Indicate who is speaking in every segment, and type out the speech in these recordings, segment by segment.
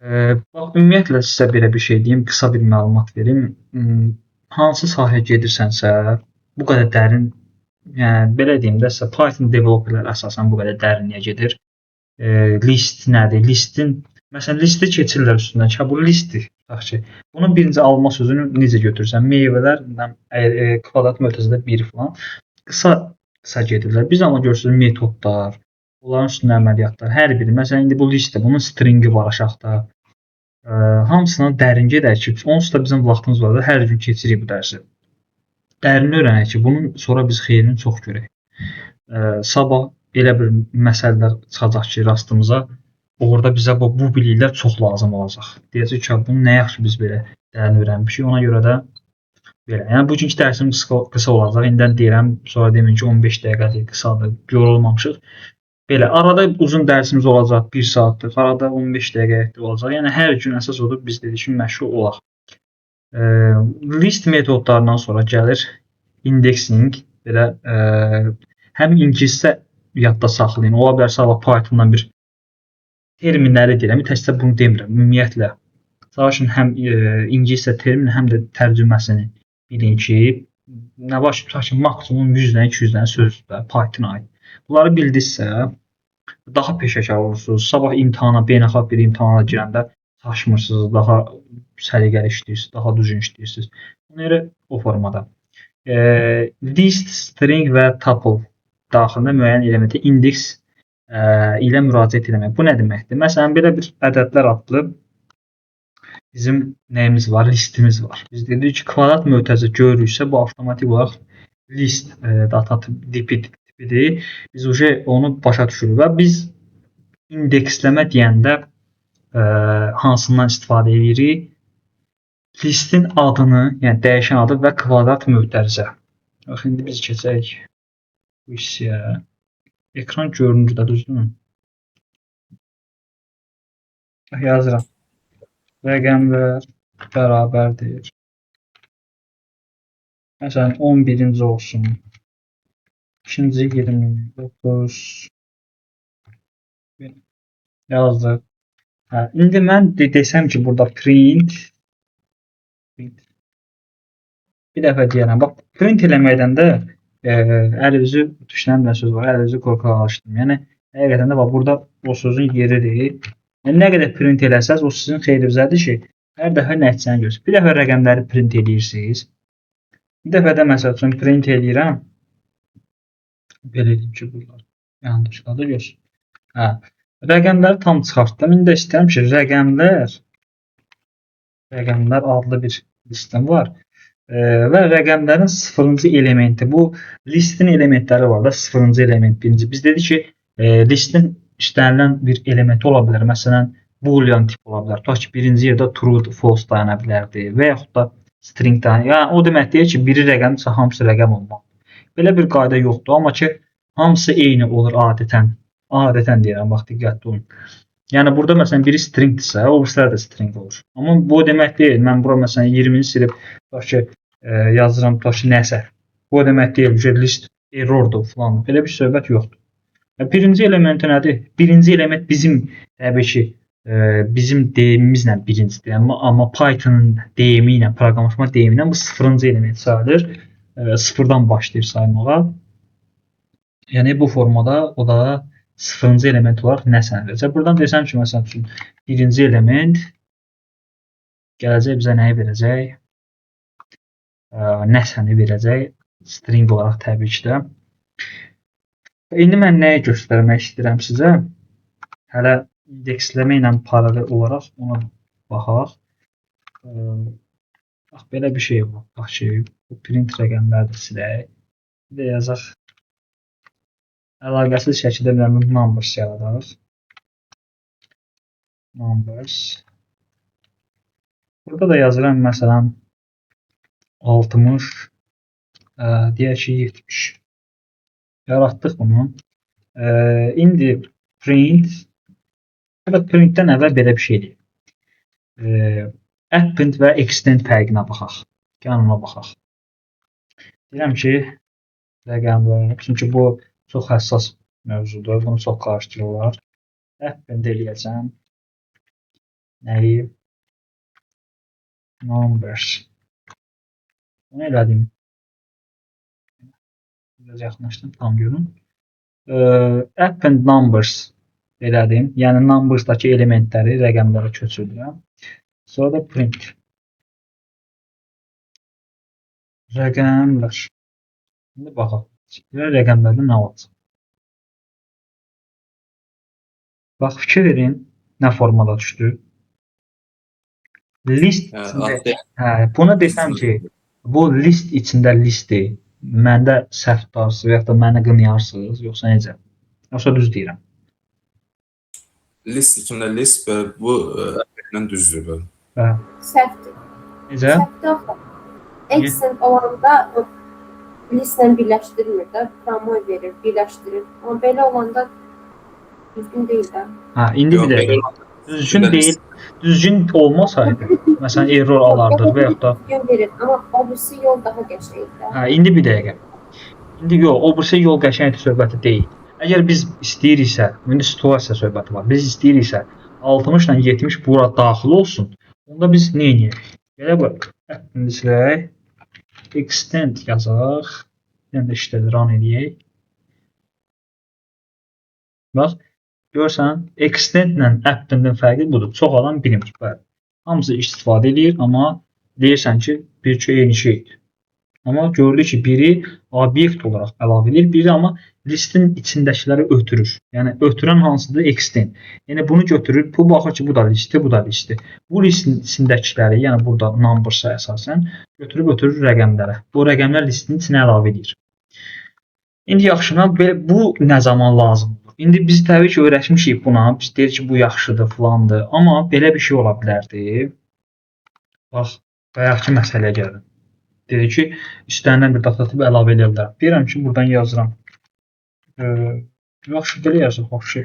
Speaker 1: Bax, ümumiyyətlə sizə belə bir şey deyim, qısa bir məlumat verim. Hansı sahəyə gedirsənsə, bu qədər dərin, yəni belə deyim də sizə, Python developerlər əsasən bu qədər dərinliyə gedir. List nədir? Məsələn, listi keçirlər üstündən ki, bu listdir. Tutaq ki, bunun birinci alma sözünü necə götürürsən? Meyvələr kvadrat mötərizədə 1 falan. Qısa gedirlər. Biz amma görürsünüz metodlar, onların üstündə əməliyyatlar, hər biri. Məsələn, indi bu listdir, bunun stringi var aşağıda. Hamısına dərin gedək ki, onsuz da bizim vaxtımız var da, hər gün keçirik bu dərsi. Dərin öyrənək ki, bunun sonra biz xeyrini çox görək. Sabah elə bir məsələlər çıxacaq ki, rastımıza, orada bizə bu biliklər çox lazım olacaq. Deyəcək ki, bunu nə yaxşı biz belə dərin öyrənmişik, ona görə də belə. Yəni bugünkü dərsimiz qısa olacaq. İndən deyirəm, sonra demin ki 15 dəqiqədir, qısadır, yorulmamışıq. Belə arada uzun dərsimiz olacaq, 1 saatlıq, arada 15 dəqiqəlik olacaq. Yəni hər gün əsas odur biz dedik ki, məşğul olaq. List metodlarından sonra gəlir indexing. Belə həm ingiliscə yadda saxlayın. Ola bilər sabah Pythondan bir terminləri deyirəm, təkcə bunu demirəm. Ümumiyyətlə çalışın həm ingiliscə termin, həm də tərcüməsini bilin ki, nə baş tutaq ki, maksimum 100-dən 200-dən sözdür Pythona aid. Bunları bildinizsə, daha peşəkar olursunuz. Sabah imtahana, beynəlxalq bir imtahana girəndə çaşmırsınız, daha səliqəli işləyirsiniz, daha düzgün işləyirsiniz. Ona görə o formada. List, string və tuple daxilində müəyyən elementi indeks ilə müraciət etmək. Bu nə deməkdir? Məsələn, belə bir ədədlər adlı bizim nəyimiz var? Listimiz var. Biz dedik ki, kvadrat mötərizə görürüksə, bu avtomatik olaraq list data tipidir. Biz onu başa düşürük və biz indeksləmə deyəndə hansından istifadə edirik? Listin adını, yəni dəyişən adı və kvadrat mötərizə. Bax, indi biz keçək bu hissəyə. Ekran görünür də, düzdürmü? Yazıram. Rəqəmlər bərabərdir. Məsələn, 11-ci olsun. İkinci 29 yazdıq. İndi mən desəm ki, burada print bir dəfə deyərəm. Bax, print eləməkdən də əl-üzü düşünən bir söz var. Əl-üzü qorxaq alışdım. Yəni həqiqətən də bax, burada o sözün yeridir. Yəni nə qədər print eləsəz, o sizin xeyrinizədir ki, hər dəfə nəticəni görürsünüz. Bir dəfə rəqəmləri print eləyirsiniz. Bir dəfə də məsəl üçün print eləyirəm. Belə deyim ki, bunlar yanlışladı, görsün. Rəqəmləri tam çıxartdım. İndi də istəyirəm ki, rəqəmlər adlı bir listim var. Və rəqəmlərin 0-cı elementi, bu listin elementləri var da, 0-cı element birinci. Biz dedik ki, listin istənilən bir elementi ola bilər. Məsələn, boolean tip ola bilər. Tutaq ki, birinci yerdə true, false dayana bilərdi və yaxud da string dayana. Yəni, o demək deyir ki, biri rəqəmdirsə, hamısı rəqəm olmalı. Belə bir qayda yoxdur, amma ki, hamısı eyni olur adətən. Adətən deyirəm, bax, diqqətli olun. Yəni, burada məsələn, biri stringdirsə, o birisilər də string olur. Amma bu demək deyil, mən bura məsələn 20-ni silib, tutaq ki, yazıram, tutaq ki, nəsə. Bu demək deyil, list errordur falan. Belə bir söhbət yoxdur. Birinci elementi nədir? Birinci element bizim, təbii ki, bizim deyimimizlə birincidir. Amma Python'ın deyimi ilə, proqramlaşma deyimi ilə bu 0-cı element sayılır. 0-dan başlayır saymağa. Yəni, bu formada o da 0-cı element olaraq nəsə verəcək. Buradan desəm ki, məsəl üçün, birinci element gələcək bizə nəyi verəcək? Nəsəni verəcək. String olaraq təbii ki də. İndi mən nəyi göstərmək istəyirəm sizə? Hələ indeksləmə ilə paralel olaraq ona baxaq. Bax, belə bir şey var. Bax ki, bu print rəqəmlərdir silək. Bir də yazaq. Əlaqəsiz şəkildə bir numbers yaradaq. Numbers. Burada da yazıram, məsələn, 60, deyək ki, 70. Yaratdıq bunu. İndi print. Burada printdən əvvəl belə bir şey deyil. Append və extend fərqinə baxaq. Gəlin ona baxaq. Deyirəm ki, rəqəmlər, çünki bu çox həssas mövzudur, bunu çox qarışdırırlar. Append eləyəcəm. Nəyi? Numbers. Bunu elədim. Biraz yaxınlaşdım, tam görün. Append numbers elədim. Yəni numbersdakı elementləri rəqəmlərə köçürdüm. Sonra da print. Rəqəmlər. İndi baxaq. Rəqəmlərdə nə olacaq? Bax, fikir verin, nə formada düşdü. List içində. Buna desəm ki, bu list içində listdir. Məndə səhv tutarsınız və ya da məni qınayarsınız, yoxsa necə? Yoxsa düz deyirəm?
Speaker 2: List içində list və bu əllə düzdür.
Speaker 3: Səhvdir.
Speaker 1: Necə?
Speaker 3: Səhvdir. Accent olanda listlə birləşdirmir də, promoy verir, birləşdirir. Amma belə olanda düzgün deyil də.
Speaker 1: İndi bir dəqiqə. Düzgün deyil. Düzgün olmasaydı, məsələn, error alardıq və yaxud da
Speaker 3: düzgün verir, amma obrisi yol daha qəşəngdir.
Speaker 1: İndi bir dəqiqə. İndi yox, obrisi yol qəşəngdir söhbəti deyil. Əgər biz istəyiriksə, indi situasiya söhbəti var. Biz istəyiriksə 60 ilə 70 bura daxil olsun. Onda biz nə edək? Belə bax, silək. Extend yazaq. Yəni də işlədir, run edək. Bax, görsən, extend ilə appendin fərqi budur. Çox adam bilmir. Hamısı istifadə edir, amma deyirsən ki, bir eyni şeydir. Amma gördük ki, biri obyekt olaraq əlavə edir, biri amma listin içindəkiləri ötürür. Yəni ötürən hansıdır? Extend. Yəni bunu götürür, bu baxır ki, bu da listi, bu da listi. Bu listin içindəkiləri, yəni burada numbersa əsasən götürüb ötürür rəqəmlərə. Bu rəqəmlər listinin içinə əlavə edir. İndi yaxşı, bu nə zaman lazımdır? İndi biz təbii ki, öyrəşmişik buna. Biz deyirik ki, bu yaxşıdır, filandır. Amma belə bir şey ola bilərdi. Bax, bayaqki məsələyə gəlin. Dedi ki, istənilən bir data tipi əlavə edə bilərəm. Deyirəm ki, buradan yazıram. Yaxşı, belə yazıq, yaxşı.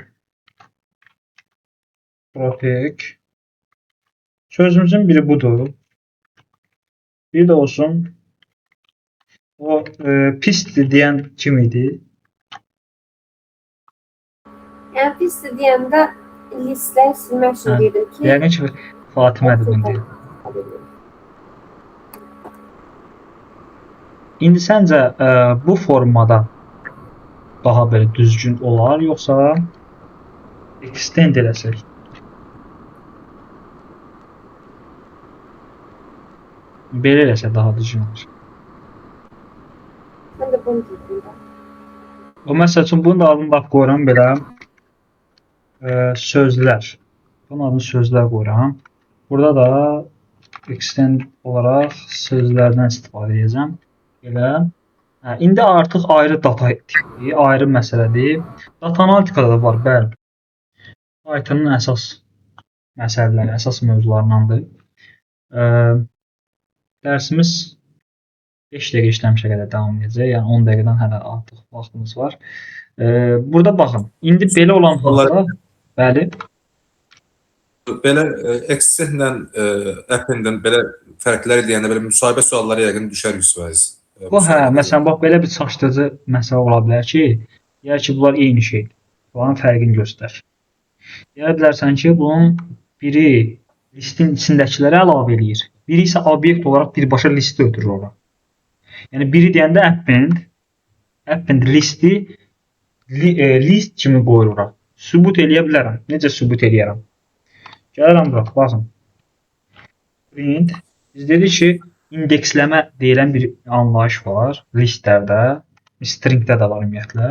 Speaker 1: Protect. Sözümüzün biri budur. Bir də olsun. O pisdir deyən kim idi?
Speaker 3: Yəni pisdir deyəndə listləri silmək üçün deyirdim ki...
Speaker 1: Yəqin ki, Fatimədir bunu deyir. İndi səncə bu formada daha belə düzgün olar, yoxsa extend eləsək? Belə eləsək daha düzgün olur.
Speaker 3: Mən də bunu deyirəm.
Speaker 1: O məsəl üçün bunun da adını bax qoyuram belə sözlər. Bunun adını sözlər qoyuram. Burada da extend olaraq sözlərdən istifadə edəcəm. Belə. İndi artıq ayrı data tipi, ayrı məsələdir. Data analitikada da var, bəli. Python'un əsas məsələləri, əsas mövzularındandır. Dərsimiz 5 dəqiqə işləmişə qədər davam edəcək. Yəni 10 dəqiqədən hələ artıq vaxtımız var. Burada baxın. İndi belə olan halda, bəli.
Speaker 2: Belə extendlə appendin belə fərqləri deyəndə belə müsahibə sualları yəqin düşər 100%.
Speaker 1: Bu, məsələn, bax, belə bir çaşdırıcı məsələ ola bilər ki, deyər ki, bunlar eyni şeydir. Bunların fərqini göstər. Deyə bilərsən ki, bunun biri listin içindəkiləri əlavə edir. Biri isə obyekt olaraq birbaşa listi ötürür ora. Yəni, biri deyəndə append listi list kimi qoyur ora. Sübut eləyə bilərəm. Necə sübut eləyərəm? Gəlirəm bura, baxın. Print. Biz dedik ki, indeksləmə deyilən bir anlayış var listlərdə, stringdə də var ümumiyyətlə.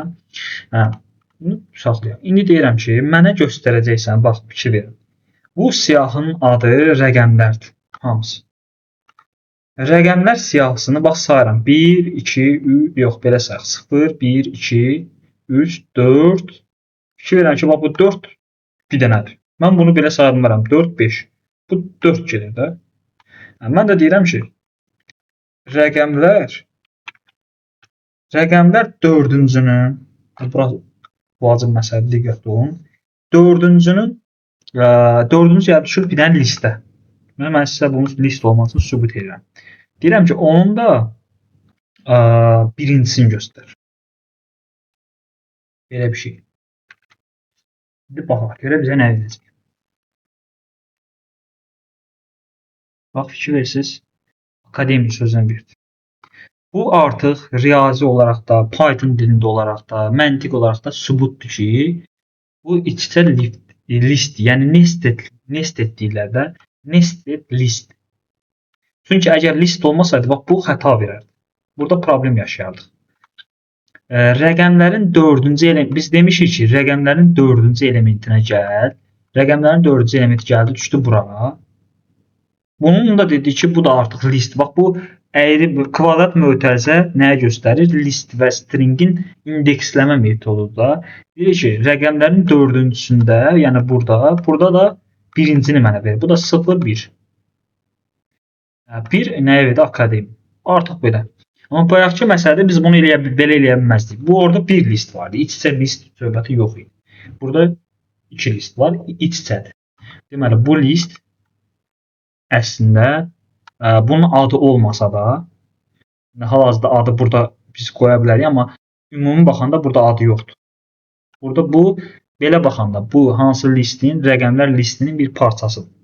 Speaker 1: Bunu saxlayaq. İndi deyirəm ki, mənə göstərəcəksən, bax, fikir verin. Bu siyahının adı rəqəmlərdir, hamısı. Rəqəmlər siyahısını bax sayıram. 1, 2, 3, yox, belə sayaq. 0, 1, 2, 3, 4. Fikir verirəm ki, bax, bu 4 bir dənədir. Mən bunu belə saya bilmərəm. 4, 5. Bu 4 gedir də. Mən də deyirəm ki, rəqəmlər dördüncünün, vacib məsələ, diqqətli olun, dördüncü gəlib düşür bir dənə listə. Mən sizə bunun list olmasını sübut edirəm. Deyirəm ki, onun da birincisini göstər. Belə bir şey. İndi baxaq, görə bizə nə edəcək. Bax fikir versiniz, akademik sözünə verdi. Bu artıq riyazi olaraq da, Python dilində olaraq da, məntiq olaraq da sübutdur ki, bu iç-içə list, yəni nested deyirlər də, nested list. Çünki əgər list olmasaydı, bax bu xəta verərdi. Burada problem yaşayardıq. Rəqəmlərin 4-cü elementi, biz demişik ki, rəqəmlərin 4-cü elementinə gəl. Rəqəmlərin 4-cü elementi gəldi, düşdü bura. Bunun da dedi ki, bu da artıq list. Bax bu əyri kvadrat mötərizə nəyə göstərir? List və stringin indeksləmə metodudur da. Deyir ki, rəqəmlərin 4-cüsündə, yəni burada da birincini mənə verir. Bu da 0, 1. 1 nəyə verdi? Akademik. Artıq belə. Amma bayaqki məsələdə biz bunu belə eləyə bilməzdik. Bu orada bir list vardı. İç-içə list söhbəti yox idi. Burada 2 list var. İç-içədir. Deməli, bu list əslində bunun adı olmasa da, hal-hazırda adı burada biz qoya bilərik, amma ümumi baxanda burada adı yoxdur. Burada bu, belə baxanda, bu hansı listin, rəqəmlər listinin bir parçasıdır.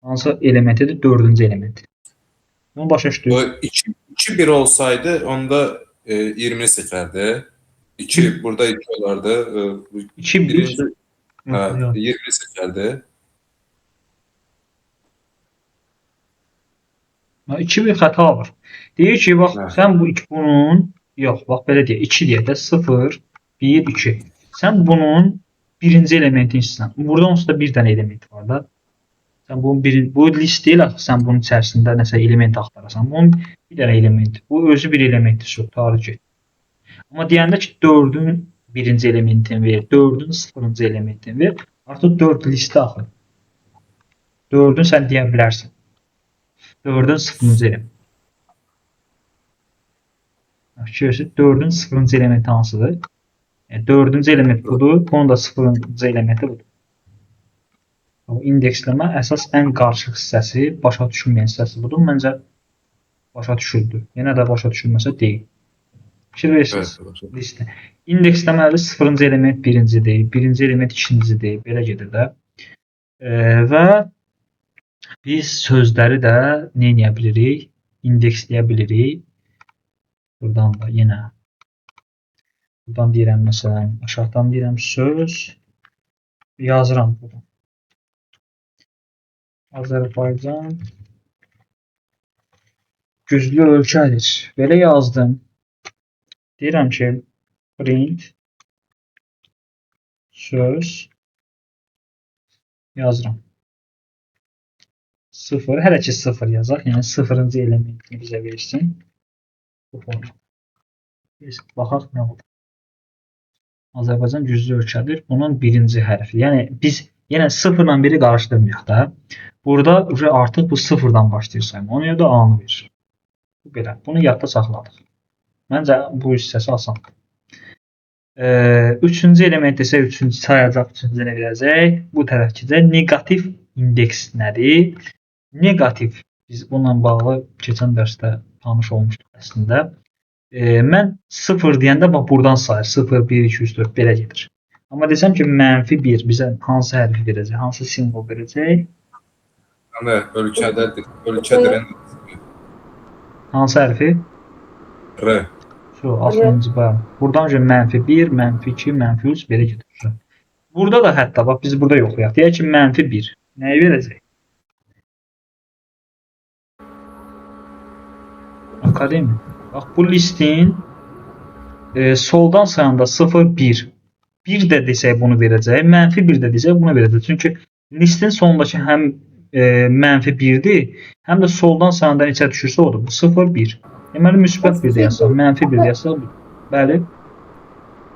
Speaker 1: Hansı elementidir? 4-cü elementi. Bunu başa düşdük.
Speaker 2: 2-1 olsaydı, onda 20'ni seçerdi. 2, burada 2 olardı.
Speaker 1: 2-1.
Speaker 2: 20'ni seçerdi.
Speaker 1: 2 bir xəta var. Deyir ki, bax, sən bunun, yox, bax, belə deyək, 2 deyək də, 0, 1, 2. Sən bunun birinci elementini istəyirsən. Burada onsuz da bir dənə element var da. Sən bu list deyil, sən bunun içərisində nəsə element axtarasan. Bunun bir dənə elementi. Bu özü bir elementi tarixi. Amma deyəndə ki, 4-ün birinci elementini ver, 4-ün 0-cı elementini ver. Artıq 4 listi axır. 4-ün sən deyə bilərsən. 4-ün 0-cı element. 4-ün 0-cı elementi hansıdır? 4-cü element budur, bunun da 0-cı elementi budur. İndeksləmə əsas ən qarışıq hissəsi, başa düşülməyən hissəsi budur. Məncə başa düşüldü. Yenə də başa düşülməsə deyil. Fikir verirsiniz listə. İndeksləməli 0-cı element birincidir, birinci element ikincidir, belə gedir də. Və biz sözləri də nə edə bilirik? İndeksləyə bilirik. Buradan da yenə buradan deyirəm, məsələn, aşağıdan deyirəm söz yazıram buradan. Azərbaycan güclü ölkədir. Belə yazdım. Deyirəm ki, print söz yazıram. 0, hələ ki 0 yazaq. Yəni 0-cı elementini bizə versin. Bu forma. Baxaq nə olur. Azərbaycan güclü ölkədir. Bunun birinci hərfi. Yəni biz yenə 0 ilə 1-i qarışdırmayaq da. Burada artıq bu 0-dan başlayır sayma. Ona görə də A-nı verir. Bu belə. Bunu yadda saxladıq. Məncə bu hissəsi asandır. Üçüncü element isə üçüncü sayacaq, üçüncü nə verəcək? Bu tərəfkicə negativ indeks nədir? Negativ. Biz bununla bağlı keçən dərsdə tanış olmuşduq əslində. Mən 0 deyəndə bax buradan sayır. 0, 1, 2, 3, 4 belə gedir. Amma desəm ki, -1 bizə hansı hərfi verəcək, hansı simvol verəcək?
Speaker 2: Yəni, ölkədir.
Speaker 1: Hansı hərfi?
Speaker 2: R.
Speaker 1: Axırıncı bəli. Buradan -1, -2, -3 belə gedir. Burada da hətta, bax biz burada yoxlayaq. Deyək ki, -1. Nəyi verəcək? Akademik. Bax bu listin soldan sayanda 0, 1. 1 də desək bunu verəcək, -1 də desək bunu verəcək. Çünki listin sonundakı həm -1-dir, həm də soldan sayanda neçə düşürsə odur. Bu 0, 1. Deməli, müsbət 1 deyəsək, -1 deyəsək bu. Bəli.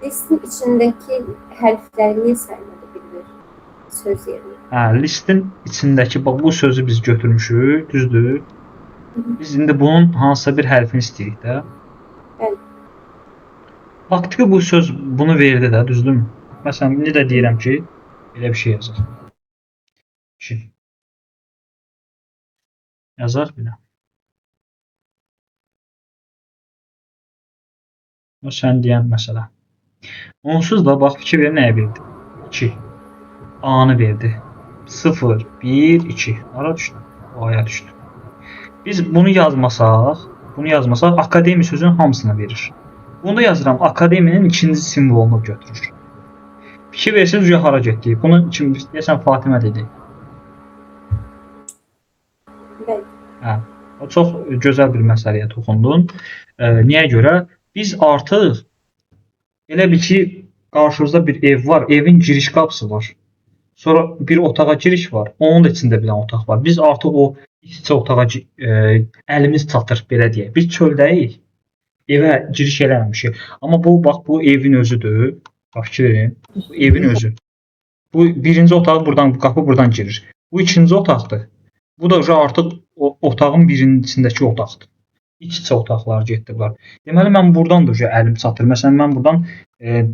Speaker 3: Listin içindəki hərfləri niyə saymadı bilir söz yerinə?
Speaker 1: Listin içindəki, bax bu sözü biz götürmüşük, düzdür? Biz indi bunun hansısa bir hərfini istəyirik də.
Speaker 3: Bəli.
Speaker 1: Faktiki bu söz bunu verdi də, düzdürmü? Məsələn, indi də deyirəm ki, belə bir şey yazaq. 2. Yazaq belə. O sən deyən məsələ. Onsuz da bax fikir verin nəyə verdi? 2. A-nı verdi. 0, 1, 2. Ara düşdü. A-ya düşdü. Biz bunu yazmasaq akademi sözünün hamısını verir. Bunu da yazıram akademinin ikinci simvolunu götürür. Fikir versiniz hara getdik. Bunun için deyəsən Fatimə dedi.
Speaker 3: Bəli.
Speaker 1: Hə. O çox gözəl bir məsələyə toxundun. Niyə görə? Biz artıq elə bil ki qarşımızda bir ev var. Evin giriş qapısı var. Sonra bir otağa giriş var. Onun da içində bir otaq var. Biz artıq o iç-içə otağa əlimiz çatır belə deyək. Biz çöldəyik. Evə giriş eləməmişik. Amma bu evin özüdür. Bax fikir verin. Bu evin özü. Bu birinci otaq buradan, qapı buradan girir. Bu ikinci otaqdır. Bu da artıq o otağın birincisindəki otaqdır. İç-içə otaqlar getdilər. Deməli mən buradan da əlim çatır. Məsələn mən buradan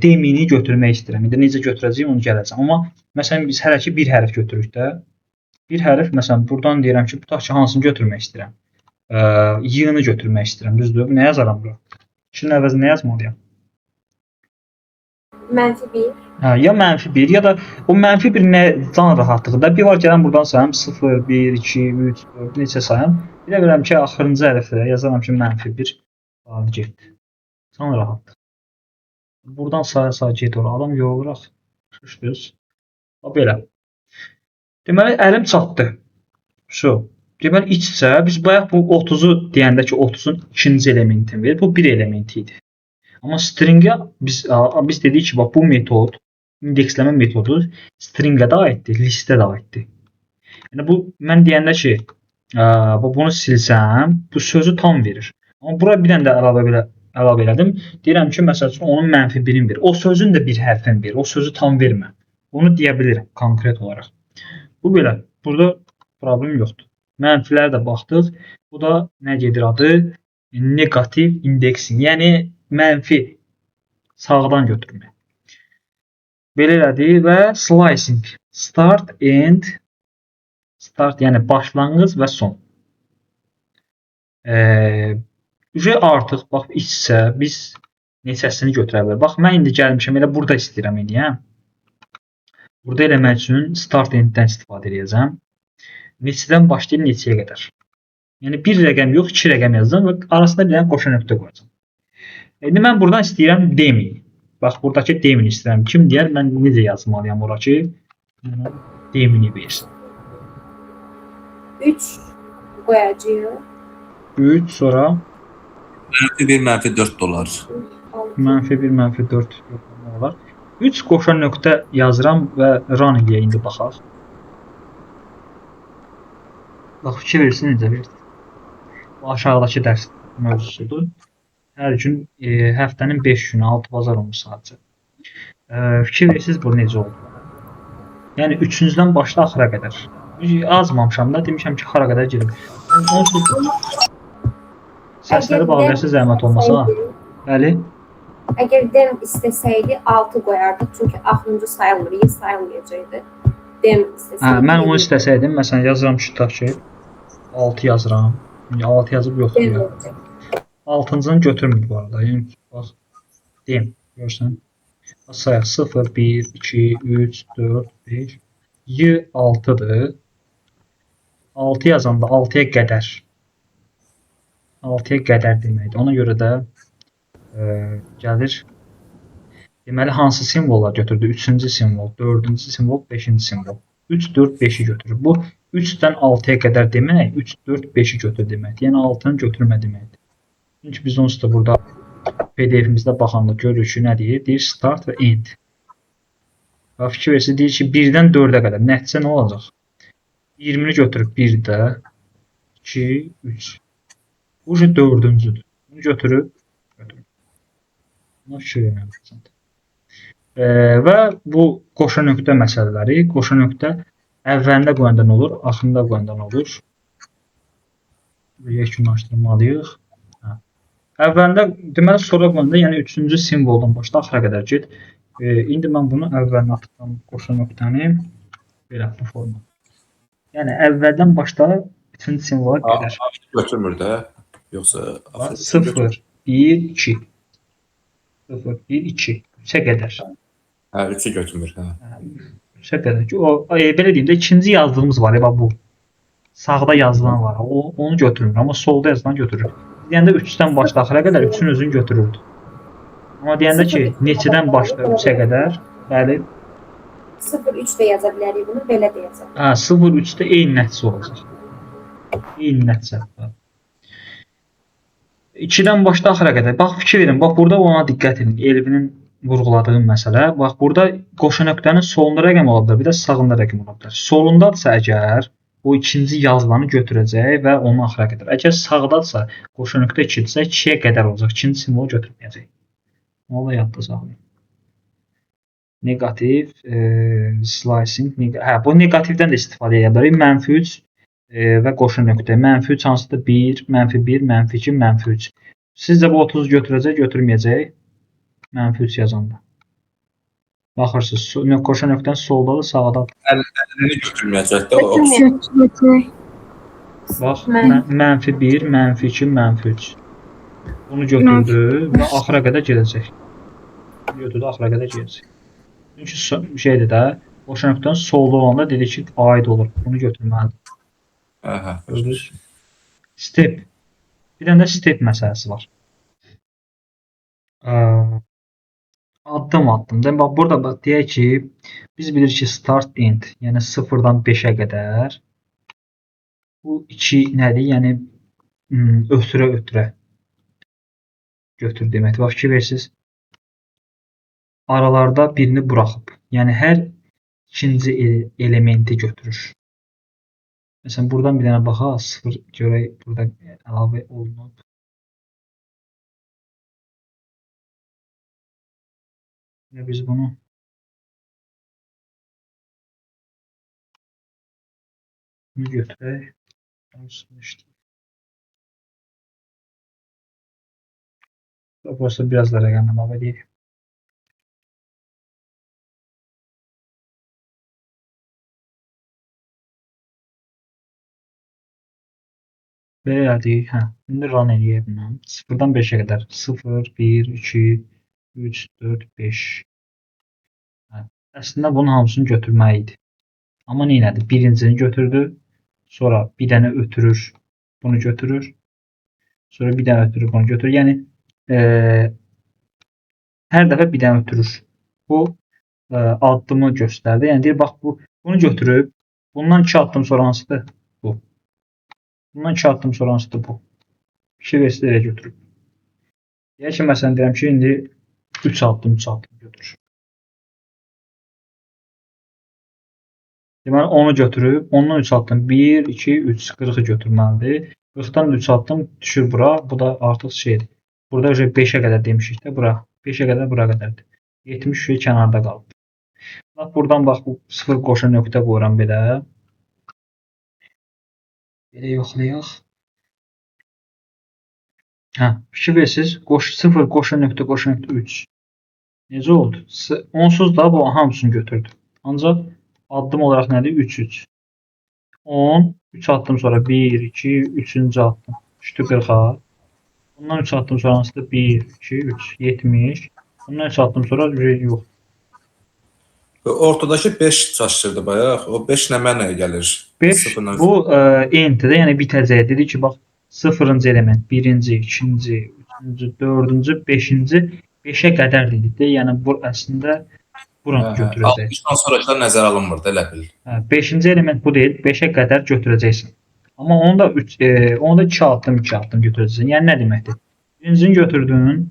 Speaker 1: D-mini götürmək istəyirəm. İndi necə götürəcəyim onu gələcəm. Amma məsələn biz hələ ki bir hərf götürürük də. Bir hərf məsələn buradan deyirəm ki, tutaq ki hansını götürmək istəyirəm. Y-ni götürmək istəyirəm. Düzdür? Nə yazaram bura? 2-nin əvəzinə nə yazmalıyam?
Speaker 3: -1.
Speaker 1: Hə, ya -1 ya da o -1 nə can rahatlığı. Bir var gələm buradan sayım 0, 1, 2, 3, 4 neçə sayım. Bir də bilirəm ki axırıncı hərflərə yazaram ki -1 qaldı getdi. Can rahatlıq. Buradan saya gedir. Adam yorulur. Şüşdüz. Belə. Deməli əlim çatdı. Şu. Deməli iç-içə biz bayaq bu 30-u deyəndə ki 30-un ikinci elementini verir. Bu bir elementi idi. Amma stringə biz dedik ki, bax bu metod, indeksləmə metodu stringə də aiddir, listə də aiddir. Yəni bu mən deyəndə ki, bunu silsəm, bu sözü tam verir. Amma bura bir dənə də əlavə elədim. Deyirəm ki, məsəl üçün onun -1-in verir. O sözün də bir hərfin verir. O sözü tam vermə. Onu deyə bilirəm konkret olaraq. Bu belə. Burada problem yoxdur. Mənfilərə də baxdıq. Bu da nə gedir adı? Negativ indeksin. Yəni mənfi sağdan götürmək. Belə elədik və slicing. Start yəni başlanğıc və son. Artıq bax iç-içə biz neçəsini götürə bilərik. Bax mən indi gəlmişəm elə burada istəyirəm indi, hə? Burada eləmək üçün start enddən istifadə edəcəm. Neçədən başlayıb neçəyə qədər. Yəni bir rəqəm yox, 2 rəqəm yazacağam və arasında bir dənə qoşa nöqtə qoyacağam. İndi mən buradan istəyirəm D-mini. Bax buradakı D-mini istəyirəm. Kim deyər? Mən necə yazmalıyam ora ki? D-mini versin.
Speaker 3: 3 qoyacağıq.
Speaker 1: 3 sonra
Speaker 2: -1, -4 dolar.
Speaker 1: -1, -4 olar. 3 qoşa nöqtə yazıram və run eləyə indi baxaq. Bax fikir versin necə verdi. Bu aşağıdakı dərs mövzusudur. Hər gün həftənin 5 günü 6 bazar olmuş sadəcə. Fikir versiniz bu necə oldu? Yəni 3-cüdən başla axıra qədər. Azmamışam da demişəm ki, xara qədər gedim. Səsləri bağlayasınız zəhmət olmasa. Bəli.
Speaker 3: Əgər dem istəsəydi 6 qoyardıq. Çünki axırıncı sayılmır, y sayılmayacaqdı. Dem istəsəydi.
Speaker 1: Mən onu istəsəydim, məsələn yazıram ki, tutaq ki 6 yazıram. 6 yazıb yoxdur. 6-cını götürmür bu arada. Yəni bax dem görsən. Sayaq 0 1 2 3 4 5 y 6-dır. 6 yazanda 6-ya qədər. 6-ya qədər deməkdir. Ona görə də gəlir. Deməli hansı simvollar götürdü? 3-cü simvol, 4-cü simvol, 5-ci simvol. 3 4 5-i götürür. Bu 3-dən 6-ya qədər demək, 3 4 5-i götür deməkdir. Yəni 6-nı götürmə deməkdir. Çünki biz onsuz da burada PDF-imizdə baxanda görürük ki, nə deyir? Deyir start və end. Və fikir versiniz deyir ki, 1-dən 4-ə qədər. Nəticə nə olacaq? 20-ni götürüb 1-də 2 3. Bu 4-cüdür. Bunu götürüb buna fikir verməliyəm. Və bu qoşa nöqtə məsələləri, qoşa nöqtə əvvəlində qoyanda nə olur, axırında qoyanda nə olur? Yekunlaşdırmalıyıq. Əvvəlində deməli sonra qoyanda, yəni 3-cü simvoldan başla axıra qədər get. İndi mən bunu əvvəlinə atıram qoşa nöqtəni belə bu forma. Yəni əvvəldən başla 3-cü simvola qədər.
Speaker 2: Götürmür də. Yoxsa
Speaker 1: 0 1 2 0 1 2 3-ə qədər.
Speaker 2: Hə, 3-ü götürmür, hə.
Speaker 1: 3-ə qədər ki, o belə deyim də ikinci yazdığımız var ya bu. sağda yazılan var. Onu götürmür, amma solda yazılan götürür. Deyəndə 3-dən başla axıra qədər 3-ün özünü götürürdü. Amma deyəndə ki, neçədən başla 3-ə qədər, bəli,
Speaker 3: 0-3 də yaza bilərik bunu, belə də yaza bilərik.
Speaker 1: 0-3-də eyni nəticə olacaq. Eyni nəticə. 2-dən başla axıra qədər. Bax, fikir verin. Bax, burada ona diqqət edin. Elvinin vurğuladığı məsələ. Bax, burada qoşa nöqtənin solunda rəqəm ola bilər, bir də sağında rəqəm ola bilər. Solundadsa əgər, o ikinci yazılanı götürəcək və onu axıra qədər. Əgər sağdadsa, qoşa nöqtə 2-dirsə, 2-yə qədər olacaq. İkinci simvolu götürməyəcək. Onu da yadda saxlayın. Negativ, slicing, bu negativdən də istifadə edə bilərik. -3 və qoşa nöqtə. -3 hansıdır? 1, -1, -2, -3. Sizcə bu 30 götürəcək, götürməyəcək? -3 yazanda. Baxırsınız, qoşa nöqtənin soldadır, sağdadır.
Speaker 2: 50-ni götürməyəcək də o.
Speaker 4: Götürməyəcək.
Speaker 1: Bax, -1, -2, -3. Bunu götürdü və axıra qədər gedəcək. Götürdü, axıra qədər gedəcək. Çünki şeydir də, qoşa nöqtənin solda olanda dedik ki, aid olur. Bunu götürməlidir.
Speaker 2: Aha.
Speaker 1: Gördünüz? Step. Bir dənə də step məsələsi var. Addım. Bax, burada bax, deyək ki, biz bilirik ki, start end, yəni 0-dan 5-ə qədər. Bu 2 nədir? Yəni, ötürə götür deməkdir. Bax, fikir versiniz. Aralarda birini buraxıb. Yəni, hər ikinci elementi götürür. Məsələn, buradan bir dənə baxaq, 0 görək, burada əlavə olunub. Biz bunu götürək. Burası biraz da rəqəm əlavə edək. Belə elədik. İndi run eləyək bunu. 0-dan 5-ə qədər. 0, 1, 2, 3, 4, 5. Əslində bunun hamısını götürməli idi. Amma nə elədi? Birincini götürdü. Sonra bir dənə ötürür. Bunu götürür. Sonra bir dənə ötürür. Bunu götürür. Yəni hər dəfə bir dənə ötürür. Bu addımı göstərdi. Yəni deyir, bax, bunu götürüb. Bundan 2 addım sonra hansıdır? Bu. Bundan 2 addım sonra hansıdır? Bu. 2 versiyada elə götürüb. Deyək ki, məsələn, deyirəm ki, indi 3 addım götürür. Deməli, onu götürüb, ondan 3 addım, 1, 2, 3, 40'ı götürməlidir. 40'dan 3 addım düşür bura, bu da artıq şeydir. Burada 5'ə qədər demişik də, bura. 5'ə qədər, bura qədərdir. 70 kənarda qalıb. Buradan bax, bu 0 qoşa nöqtə qoyuram belə. Belə yoxlayaq. Fikir versiniz, 0 qoşa nöqtə 3. Necə oldu? Onsuz da bu hamısını götürdü. Ancaq addım olaraq nədir? 3, 3. 10, 3 addım sonra 1, 2, 3-cü addım. Düşdü 40'a. Bundan 3 addım sonra hansıdır? 1, 2, 3, 70. Bundan 3 addım sonra yox.
Speaker 2: Ortadakı 5 çaşdırdı bayaq. O 5 nə mənaya gəlir?
Speaker 1: 5 bu entidir, yəni bitəcək. Dedi ki, bax 0-cı element, 1-ci, 2-ci, 3-cü, 4-cü, 5-ci, 5'ə qədər dedik də. Yəni bu əslində buranı götürəcək.
Speaker 2: 60-dan sonrakılar nəzərə alınmır da, elə bil.
Speaker 1: 5-ci element bu deyil, 5'ə qədər götürəcəksən. Amma onu da 2 addım götürəcəksən. Yəni nə deməkdir? Birincini götürdün,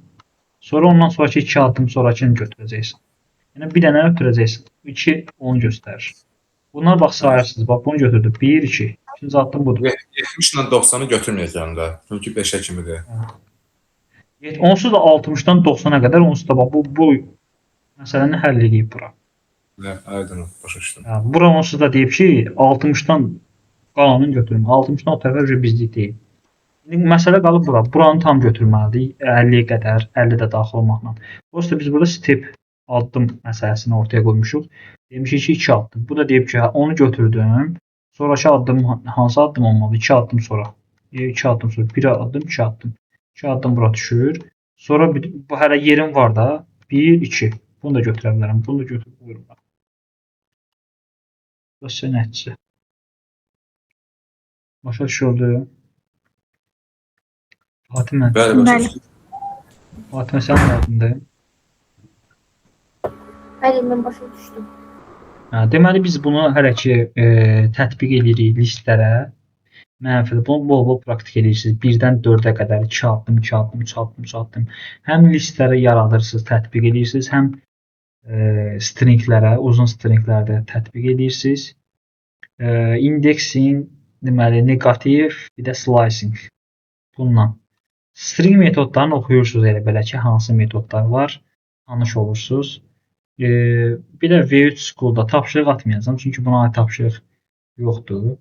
Speaker 1: sonra ondan sonraki 2 addım sonrakini götürəcəksən. Yəni bir dənə ötürəcəksən. 2 onu göstərir. Bunlar bax sayırsınız. Bax bunu götürdü. 1, 2. İkinci addım budur.
Speaker 2: 70 ilə 90'ı götürməyəcəm də. Çünki 5'ə kimidir.
Speaker 1: Onsuz da 60'dan 90'a qədər onsuz da bax bu məsələni həll edib bura.
Speaker 2: Aydın, başa düşdüm.
Speaker 1: Bura onsuz da deyib ki, 60'dan qalanını götürün. 60'dan o tərəfə bizlik deyil. İndi məsələ qalıb bura. Buranı tam götürməlidir. 50'yə qədər, 50 də daxil olmaqla. Prosta biz burada step addım məsələsini ortaya qoymuşuq. Demişik ki, 2 addım. Bu da deyib ki, onu götürdüm. Sonraki addım hansı addım olmalı? 2 addım sonra. 2 addım sonra 1 addım, 2 addım. 2 addım bura düşür. Sonra bu hələ yerim var da 1, 2. Bunu da götürə bilərəm. Bunu da götürüb buyurun. Bəs nəticə. Başa düşüldü. Fatimə,
Speaker 2: Bəli, başa
Speaker 4: Bəli.
Speaker 2: düşdüm.
Speaker 1: Fatimə sənin adındır.
Speaker 3: Bəli, mən başa düşdüm.
Speaker 1: Deməli biz bunu hələ ki tətbiq edirik listlərə. Mənfidə bunu bol-bol praktik edirsiniz. 1-dən 4-ə qədər 2 addım, 2 addım, 3 addım, 3 addım. Həm listləri yaradırsınız, tətbiq edirsiniz, həm stringlərə, uzun stringlərdə tətbiq edirsiniz. Indeksin, deməli negativ, bir də slicing. Bundan. String metodlarını oxuyursunuz elə belə ki, hansı metodlar var, tanış olursunuz. Bir də V3 School-da tapşırıq atmayacağam, çünki buna aid tapşırıq yoxdur.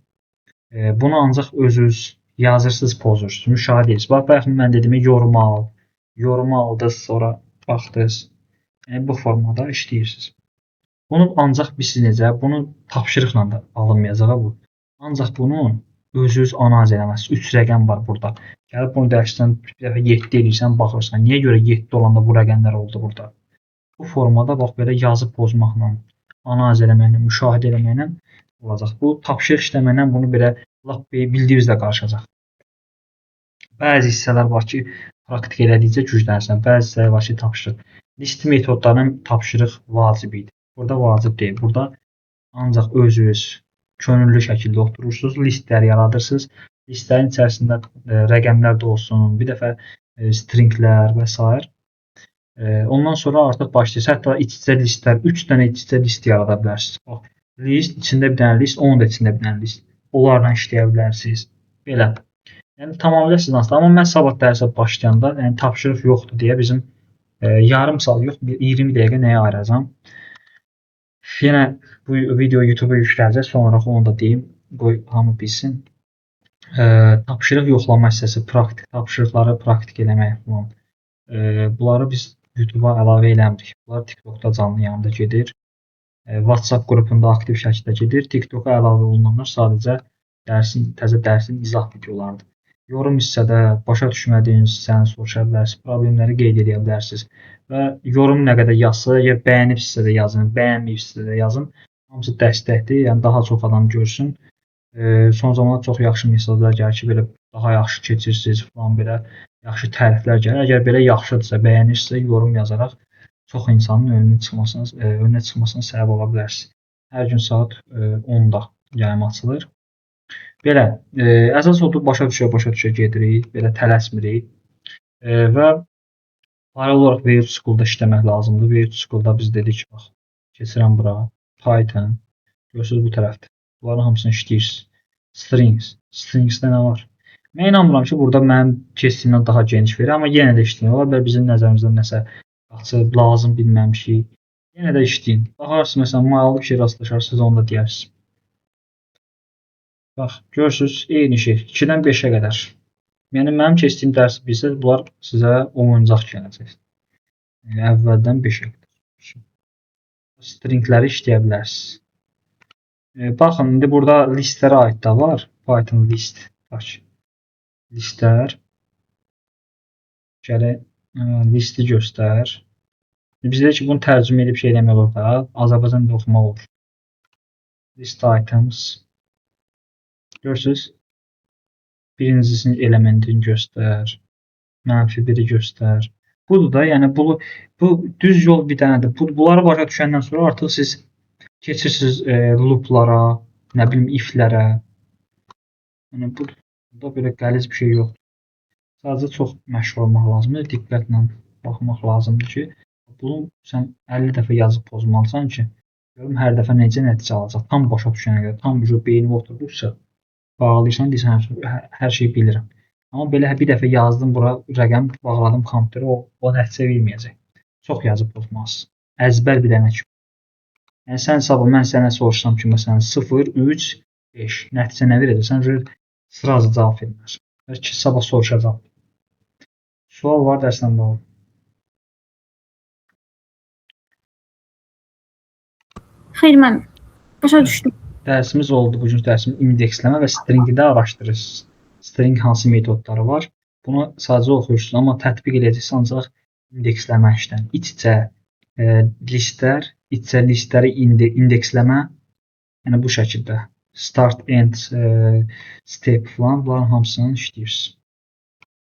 Speaker 1: Bunu ancaq özünüz yazırsınız, pozursunuz, müşahidə edirsiniz. Bax, baxın, mən dedim, yorumu aldınız, sonra baxdınız. Yəni, bu formada işləyirsiniz. Bunu ancaq biz necə, bunu tapşırıqla da alınmayacaq bu. Ancaq bunu özünüz analiz eləməlisiniz. 3 rəqəm var burada. Gəlib bunu dərsdən bir dəfə 7 edirsən, baxırsan. Niyə görə 7 olanda bu rəqəmlər oldu burada? Bu formada bax belə yazıb pozmaqla, analiz eləməklə, müşahidə eləməklə olacaq. Bu tapşırıq işləməklə bunu belə lap bildiyinizlə qarışacaq. Bəzi hissələr var ki, praktik elədikcə güclənirsən. Bəzi hissələr var ki, tapşırıq. List metodlarının tapşırıq vacib idi. Burada vacib deyil. Burada ancaq özünüz könüllü şəkildə oturursunuz, listlər yaradırsınız. Listlərin içərisində rəqəmlər də olsun, bir dəfə stringlər və s. Ondan sonra artıq başlayırsınız. Hətta iç-içə listlər, 3 dənə iç-içə list yarada bilərsiniz. Bax, list, içində bir dənə list, onun da içində bir dənə list. Onlarla işləyə bilərsiniz. Belə. Yəni tamamilə siz nasıl? Amma mən sabah dərsə başlayanda, yəni tapşırıq yoxdur deyə bizim yarım saat yox, 20 dəqiqə nəyə ayıracağam? Yenə bu video YouTube-a yükləyəcək, sonra onu da deyim, qoy hamı bilsin. Tapşırıq yoxlama hissəsi, praktik tapşırıqları praktik eləmək falan. Bunları biz YouTube-a əlavə eləmirik. Bunlar TikTokda canlı yayımda gedir. WhatsApp qrupunda aktiv şəkildə gedir. TikToka əlavə olunanlar sadəcə təzə dərsin izah videolarıdır. Yorum hissədə başa düşmədiyiniz hissəni soruşa bilərsiniz, problemləri qeyd edə bilərsiniz və yorum nə qədər yazsa, ya bəyənibsə də yazın, bəyənməyibsə də yazın. Hamısı dəstəkdir, yəni daha çox adam görsün. Son zamanlarda çox yaxşı mesajlar gəlir ki, belə daha yaxşı keçirsiniz falan, belə yaxşı təriflər gəlir. Əgər belə yaxşıdırsa, bəyənirsə, yorum yazaraq çox insanın önünə çıxmasına səbəb ola bilərsiniz. Hər gün saat 10-da yayım açılır. Belə, əsas odur başa düşə gedirik, belə tələsmirik və paralel olaraq V3 School-da işləmək lazımdır. V3 School-da biz dedik ki, bax, keçirəm bura, Python, görürsünüz bu tərəfdə. Bunların hamısını işləyirsiniz. Stringsdə nə var? Mən inanmıram ki, burada mənim keçdiyimdən daha geniş verir, amma yenə də işləyin. Ola bilər bizim nəzərimizdən nəsə qaçıb, lazım bilməmişik. Yenə də işləyin. Baxarsınız, məsələn, maylı bir şey rastlaşarsınız, onu da deyərsiniz. Bax, görürsünüz, eyni şey. 2-dən 5-ə qədər. Yəni, mənim keçdiyim dərsi bilsəz, bunlar sizə oyuncaq gələcək. Yəni, əvvəldən 5-ə qədər. Stringləri işləyə bilərsiniz. Baxın, indi burada listlərə aid də var. Python list. Bax, listlər. Gələk, listi göstər. Biz dedik ki, bunu tərcümə edib şey eləmək olur da. Azərbaycan da oxumaq olur. List items. Görürsünüz, birincisinin elementini göstər, -1-i göstər. Budur da, yəni bu düz yol bir dənədir. Bunları başa düşəndən sonra artıq siz keçirsiniz looplara, nə bilim iflərə. Yəni burada belə qəliz bir şey yoxdur. Sadəcə çox məşğul olmaq lazımdır, diqqətlə baxmaq lazımdır ki, bunu sən 50 dəfə yazıb pozmalısan ki, görüm hər dəfə necə nəticə alacaq. Tam başa düşənə qədər, tam beynimə oturduqca bağlayırsan, deyirsən, hər şeyi bilirəm. Amma belə bir dəfə yazdım, bura rəqəm bağladım kompüterə, o nəticə verməyəcək. Çox yazıb pozmalısınız. Əzbər bir dənə ki. Yəni, sən sabah, mən sənə soruşsam ki, məsələn, 0, 3, 5 nəticə nə verəcəksən, sırazı cavab vermez. Bəlkə sabah soruşacaq. Sual var dərsdən bağlı.
Speaker 4: Xeyr, mən başa düşdüm.
Speaker 1: Dərsimiz oldu. Bugünkü dərsimiz indeksləmə və stringdə araşdırırsınız. String hansı metodları var? Bunu sadəcə oxuyursunuz, amma tətbiq edəcəksiniz ancaq indeksləmə işləm. İç-içə listlər, iç-içə listləri indeksləmə, yəni bu şəkildə start end step falan bunların hamısını işləyirsiniz.